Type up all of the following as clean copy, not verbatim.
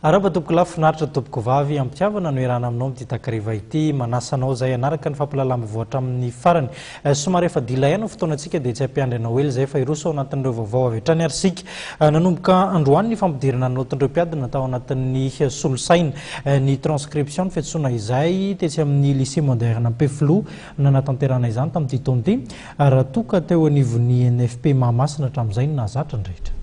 Araba topoko lafinaritra topoko vavy ampitiavana no irana aminao ity takariva ity manasanao zay anaraka ny fampilalama-voatra amin'ny farany somary efa dilaina fotoanantsika dia tsy hampiandry anao ely zay fa iroso ao anatin'ireo vaovao avy hatrany arsika nanomboka androany ny fampidirana naotin'ireo mpiadina tao anatin'ny solosaina ny transcription fiantsoana izay tetsy amin'ny lycée moderne Ampefiloha nanatanterahana izany tamin'ity taona ity raha toka teo anivon'ny INFP Mahamasina hatramin'izay no nahazatra ny rehetra.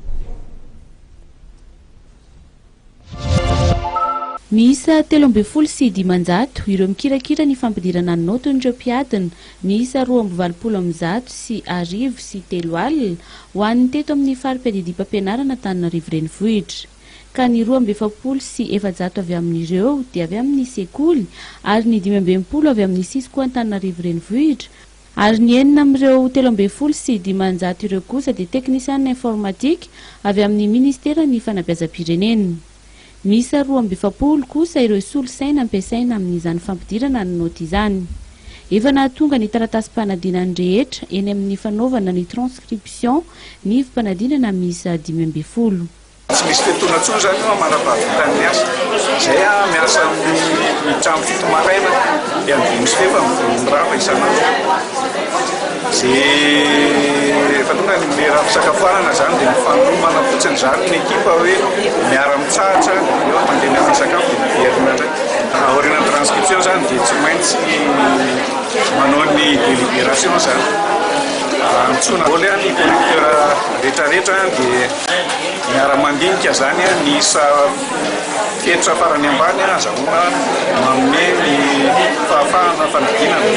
Miisa 13 ireo mikirakira ny fampidirana ny naotin'ireo mpiadina, miisa 220 sy 103 ho an'ny teto amin'ny fari-piadidim-pampianarana Antananarivo renivohitra. Ka ny 270 sy 700 avy amin'ireo dia avy amin'ny sekoly ary ny 520 avy amin'ny sisy koa Antananarivo renivohitra ary ny 9 amin'ireo 13 sy 500 ireo kosa dia teknisianina informatika avy amin'ny ministeran'ny fanabeazam-pirenena. Miisa 220 kosa ireo solosaina ampiasaina amin'izany fampidirana ny naoty izany. Efa nahatonga ny taratasy fanadinana rehetra eny amin'ny fanaovana ny transcription ny fanadinana miisa 520. Tsy misy fetoana tsony zany io mandrapahavitany miasa. Zay miasa amin'ny trano fito maraina dia amin'ny fefy mirava isanandro. Rehefa tonga ny raha fisakafoanana zany dia mifanomana fotsiny zany ny ekipa hoe miara-mitsahatra eo mandeha miasa sakafo dia mpiadina ndray. Aoriana transcription zany dia tsy maintsy manao ny délibération zany. Mitsoina voly ny correcteur rehetrarehetra dia miara-mandinika zany ny isa fetra farany ambany azahoana manome ny fahafahana fanadinana.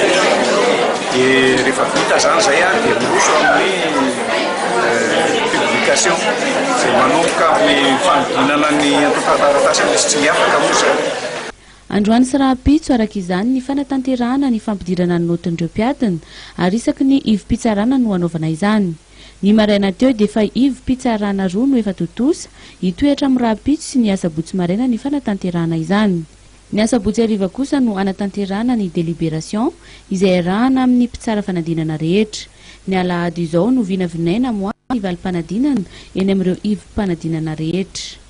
Dia rehefa vita zany zay dia miroso amin'ny publication izay manomboka amin'ny fanadinana ny taratasy misy tsy miafaka moa zany. Androany sy raha pitso araka izany ny fanatanterahana ny fampidirana ny naotin'ireo mpiadina ary isaky ny ivim-pitsarana no anaovana izany. Ny maraina teo dia efa ivim-pitsarana roa no efa totosa hitoetra amin'ny raha pitso sy ny asabotsy maraina ny fanatanterahana izany. Ny asabotsy hariva kosa no anatanterahana ny délibération izay arahana amin'ny mpitsara fanadinana rehetra. Ny alahady izao no vinavinaina moa ny valim-panadinana eny amin'ireo ivim-panadinana rehetra.